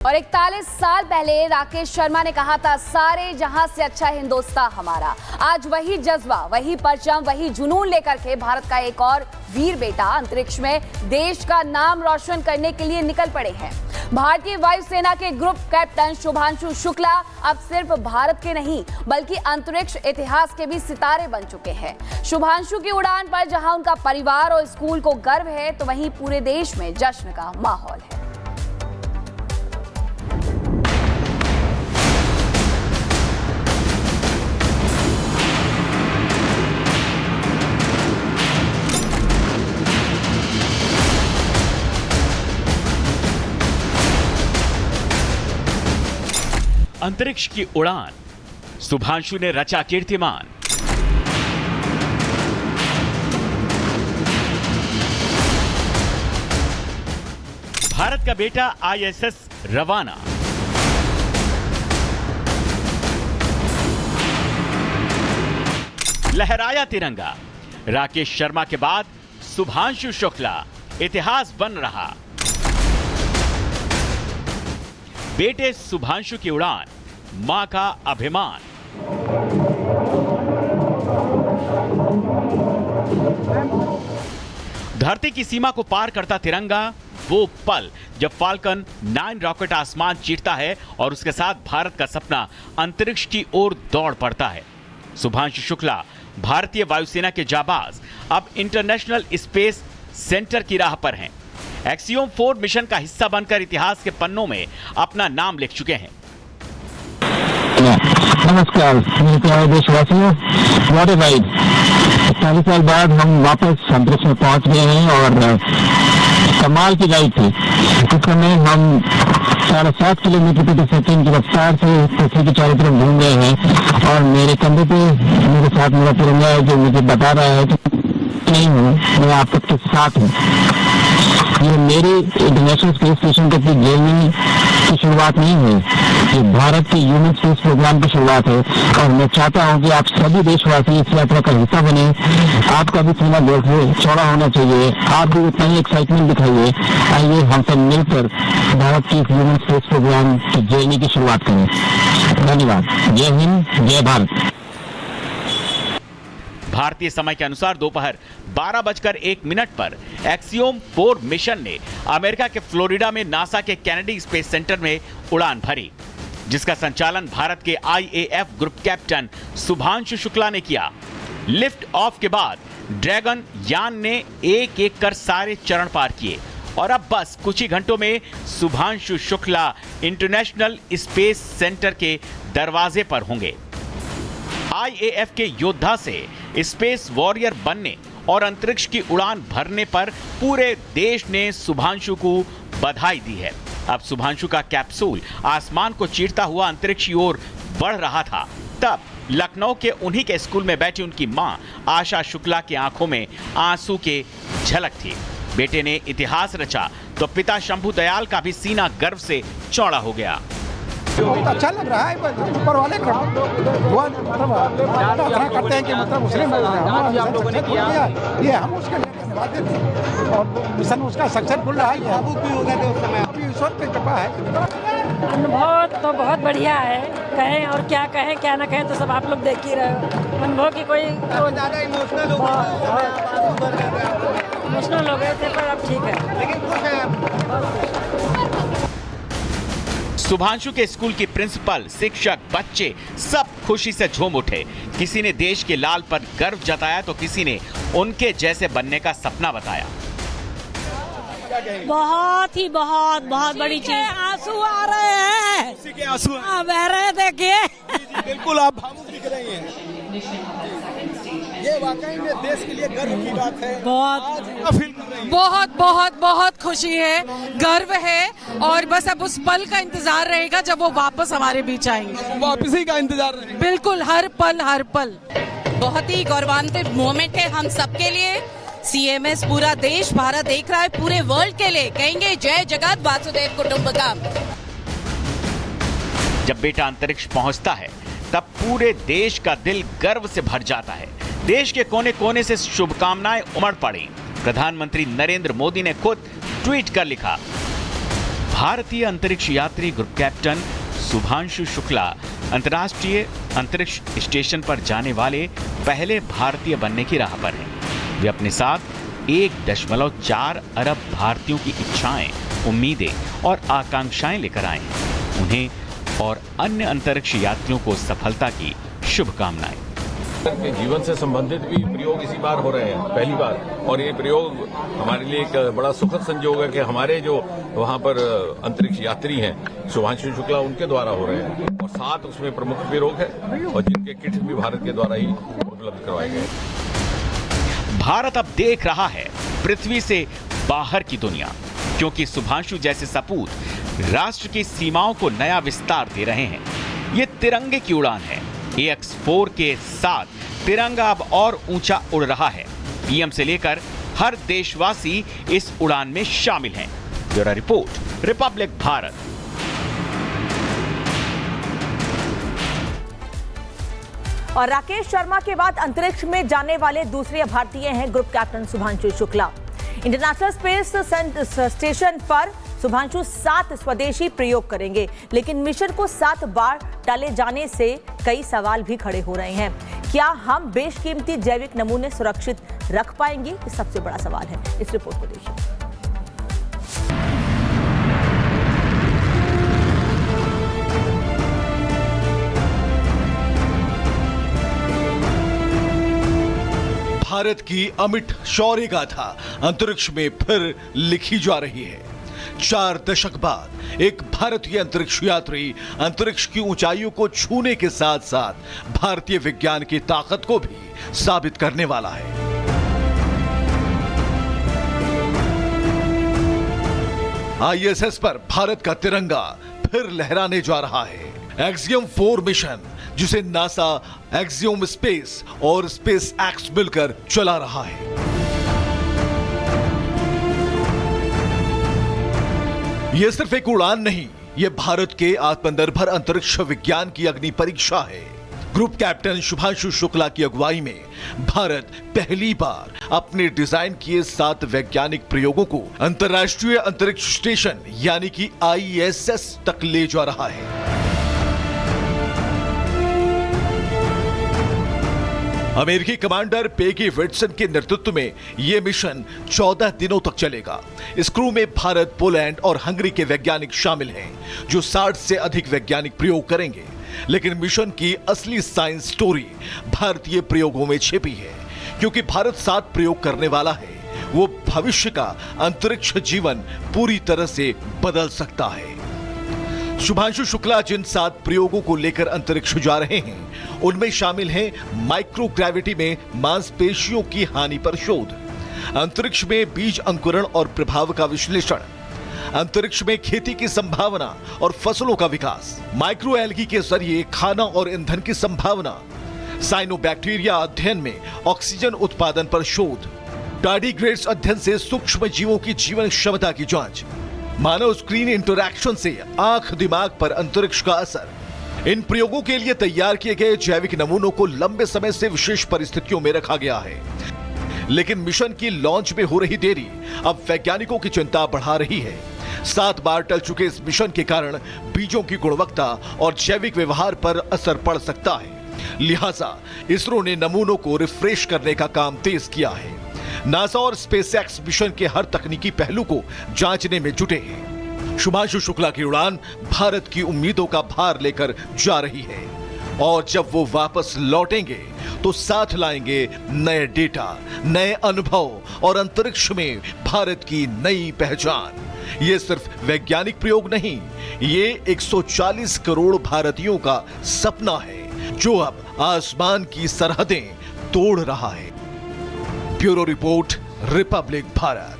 और 41 साल पहले राकेश शर्मा ने कहा था, सारे जहां से अच्छा हिंदुस्तान हमारा। आज वही जज्बा, वही परचम, वही जुनून लेकर के भारत का एक और वीर बेटा अंतरिक्ष में देश का नाम रोशन करने के लिए निकल पड़े हैं। भारतीय वायुसेना के ग्रुप कैप्टन शुभांशु शुक्ला अब सिर्फ भारत के नहीं बल्कि अंतरिक्ष इतिहास के भी सितारे बन चुके हैं। शुभांशु की उड़ान पर जहां उनका परिवार और स्कूल को गर्व है, तो वहीं पूरे देश में जश्न का माहौल है। अंतरिक्ष की उड़ान, शुभांशु ने रचा कीर्तिमान। भारत का बेटा ISS रवाना। लहराया तिरंगा। राकेश शर्मा के बाद शुभांशु शुक्ला इतिहास बन रहा। बेटे शुभांशु की उड़ान, मां का अभिमान। धरती की सीमा को पार करता तिरंगा, वो पल जब फाल्कन 9 रॉकेट आसमान चीरता है और उसके साथ भारत का सपना अंतरिक्ष की ओर दौड़ पड़ता है। शुभांशु शुक्ला भारतीय वायुसेना के जाबाज अब इंटरनेशनल स्पेस सेंटर की राह पर हैं। एक्सियोम 4 मिशन का हिस्सा बनकर इतिहास के पन्नों में अपना नाम लिख चुके हैं। नमस्कार मेरे प्यारे देशवासियों, व्हाट अ राइड। 40 साल बाद हम वापस अंतरिक्ष में पहुंच गए हैं और कमाल की राइड थी। इस समय हम 7.5 किलोमीटर प्रति सेकंड की रफ्तार से पृथ्वी की चारों तरफ घूम रहे हैं और मेरे कंधे पे मेरे साथ मेरा तिरंगा है जो मुझे बता रहा है कि नहीं हूँ, मैं आप सबके साथ हूँ। ये मेरी इंटरनेशनल स्पेस स्टेशन तक की जर्नी की शुरुआत नहीं है, ये भारत के ह्यूमन स्पेस प्रोग्राम की शुरुआत है और मैं चाहता हूँ कि आप सभी देशवासी इस यात्रा का हिस्सा बने। आपका भी सीना देखिए चौड़ा होना चाहिए, आप भी उतना ही एक्साइटमेंट दिखाइए। आइए हम सब मिलकर भारत के ह्यूमन स्पेस प्रोग्राम की जर्नी की शुरुआत करें। धन्यवाद। जय हिंद, जय भारत। भारतीय समय के अनुसार दोपहर 12:01 पर एक्सियोम 4 मिशन ने अमेरिका के फ्लोरिडा में नासा के केनेडी स्पेस सेंटर में उड़ान भरी, जिसका संचालन भारत के IAF group captain Shubhanshu Shukla ने किया। लिफ्ट ऑफ के बाद ड्रैगन यान ने एक-एक कर सारे चरण पार किए और अब बस कुछ ही घंटों में Shubhanshu Shukla international space centre के दरवाजे पर होंगे। IAF के योद्धा से स्पेस वॉरियर बनने और अंतरिक्ष की उड़ान भरने पर पूरे देश ने शुभांशु को बधाई दी है। अब शुभांशु का कैप्सूल आसमान को चीरता हुआ अंतरिक्ष की ओर बढ़ रहा था, तब लखनऊ के उन्हीं के स्कूल में बैठी उनकी मां आशा शुक्ला की आंखों में आंसू के झलक थी। बेटे ने इतिहास रचा तो पिता शंभू दयाल का भी सीना गर्व से चौड़ा हो गया। बहुत अच्छा लग रहा है, ऊपर वाले मतलब करते हैं कि मतलब उसने ये हम उसके बातें थे और मिशन उसका सक्सेसफुल रहा है। बाबू भी हो गए उस समय, अभी ईश्वर पे कृपा है। अनुभव तो बहुत बढ़िया है, कहें और क्या कहें क्या ना कहें तो सब आप लोग देख ही रहे हो। अनुभव की कोई ज़्यादा इमोशनल हो गए थे पर अब ठीक है, लेकिन खुश है। शुभांशु के स्कूल की प्रिंसिपल, शिक्षक, बच्चे सब खुशी से झूम उठे। किसी ने देश के लाल पर गर्व जताया तो किसी ने उनके जैसे बनने का सपना बताया। बहुत बड़ी चीज। आंसू आ रहे हैं, उसी के आंसू बह रहे, देखिए। बिल्कुल आप भावुक दिख रही हैं। ये वाकई में देश के लिए गर्व की बात है। बहुत खुशी है, गर्व है और बस अब उस पल का इंतजार रहेगा जब वो वापस हमारे बीच आएंगे। वापसी का इंतजार रहेगा। बिल्कुल, हर पल। बहुत ही गौरवान्वित मोमेंट है हम सबके लिए। CMS पूरा देश, भारत देख रहा है, पूरे वर्ल्ड के लिए कहेंगे जय जगत वासुदेव कुटुंबकम। जब बेटा अंतरिक्ष पहुंचता है तब पूरे देश का दिल गर्व से भर जाता है। देश के कोने कोने से शुभकामनाएं उमड़ पड़ी। प्रधानमंत्री नरेंद्र मोदी ने खुद ट्वीट कर लिखा, भारतीय अंतरिक्ष यात्री ग्रुप कैप्टन शुभांशु शुक्ला अंतर्राष्ट्रीय अंतरिक्ष स्टेशन पर जाने वाले पहले भारतीय बनने की राह पर हैं। वे अपने साथ 1.4 अरब भारतीयों की इच्छाएं, उम्मीदें और आकांक्षाएं लेकर आए हैं। उन्हें और अन्य अंतरिक्ष यात्रियों को सफलता की शुभकामनाएं। के जीवन से संबंधित भी प्रयोग इसी बार हो रहे हैं, पहली बार। और ये प्रयोग हमारे लिए एक बड़ा सुखद संयोग है कि हमारे जो वहां पर अंतरिक्ष यात्री हैं शुभांशु शुक्ला, उनके द्वारा हो रहे हैं। और 7 उसमें प्रमुख प्रयोग है और जिनके किट्स भी भारत के द्वारा ही उपलब्ध करवाए गए। भारत अब देख रहा है पृथ्वी से बाहर की दुनिया, क्योंकि शुभांशु जैसे सपूत राष्ट्र की सीमाओं को नया विस्तार दे रहे हैं। ये तिरंगे की उड़ान है। AX4 के साथ तिरंगा अब और ऊंचा उड़ रहा है। पीएम से लेकर हर देशवासी इस उड़ान में शामिल हैं। Bureau report, Republic Bharat. और राकेश शर्मा के बाद अंतरिक्ष में जाने वाले दूसरे भारतीय हैं group captain Shubhanshu Shukla. International space station पर शुभांशु 7 स्वदेशी प्रयोग करेंगे, लेकिन मिशन को 7 बार टाले जाने से कई सवाल भी खड़े हो रहे हैं। क्या हम बेशकीमती जैविक नमूने सुरक्षित रख पाएंगे? ये सबसे बड़ा सवाल है। इस रिपोर्ट को देखिए। भारत की अमिट शौर्य गाथा अंतरिक्ष में फिर लिखी जा रही है। 4 दशक बाद एक भारतीय अंतरिक्ष यात्री अंतरिक्ष की ऊंचाइयों को छूने के साथ साथ भारतीय विज्ञान की ताकत को भी साबित करने वाला है। ISS पर भारत का तिरंगा फिर लहराने जा रहा है। एक्सियम 4 मिशन, जिसे नासा, एक्सियम स्पेस और स्पेस एक्स मिलकर चला रहा है। यह सिर्फ एक उड़ान नहीं, यह भारत के आत्मनिर्भर अंतरिक्ष विज्ञान की अग्नि परीक्षा है। ग्रुप कैप्टन शुभांशु शुक्ला की अगुवाई में भारत पहली बार अपने डिजाइन किए 7 वैज्ञानिक प्रयोगों को अंतर्राष्ट्रीय अंतरिक्ष स्टेशन यानी कि ISS तक ले जा रहा है। अमेरिकी कमांडर पेगी विट्सन के नेतृत्व में यह मिशन 14 दिनों तक चलेगा। इस क्रू में भारत, पोलैंड और हंगरी के वैज्ञानिक शामिल हैं, जो 60 से अधिक वैज्ञानिक प्रयोग करेंगे। लेकिन मिशन की असली साइंस स्टोरी भारतीय प्रयोगों में छिपी है, क्योंकि भारत 7 प्रयोग करने वाला है। वो भविष्य का अंतरिक्ष जीवन पूरी तरह से बदल सकता है। शुभांशु शुक्ला जिन 7 प्रयोगों को लेकर अंतरिक्ष जा रहे हैं, उनमें शामिल हैं माइक्रोग्रेविटी में मांसपेशियों की हानि पर शोध, अंतरिक्ष में बीज अंकुरण और प्रभाव का विश्लेषण, अंतरिक्ष में खेती की संभावना और फसलों का विकास, माइक्रो एल्गी के जरिए खाना और ईंधन की संभावना, साइनोबैक्टीरिया अध्ययन में ऑक्सीजन उत्पादन पर शोध, टार्डिग्रेड्स अध्ययन से सूक्ष्म जीवों की जीवन क्षमता की जांच, मानव स्क्रीन इंटरैक्शन से आंख दिमाग पर अंतरिक्ष का असर। इन प्रयोगों के लिए तैयार किए गए जैविक नमूनों को लंबे समय से विशेष परिस्थितियों में रखा गया है। लेकिन मिशन की लॉन्च में हो रही देरी अब वैज्ञानिकों की चिंता बढ़ा रही है। 7 बार टल चुके इस मिशन के कारण बीजों की गुणवत्ता और जैविक व्यवहार पर असर पड़ सकता है। लिहाजा इसरो ने नमूनों को रिफ्रेश करने का काम तेज किया है। नासा और स्पेसएक्स मिशन के हर तकनीकी पहलू को जांचने में जुटे हैं। शुभांशु शुक्ला की उड़ान भारत की उम्मीदों का भार लेकर जा रही है, और जब वो वापस लौटेंगे तो साथ लाएंगे नए डेटा, नए अनुभव और अंतरिक्ष में भारत की नई पहचान। ये सिर्फ वैज्ञानिक प्रयोग नहीं, ये 140 करोड़ भारतीयों का सपना है, जो अब आसमान की सरहदें तोड़ रहा है। Bureau report, Republic Bharat.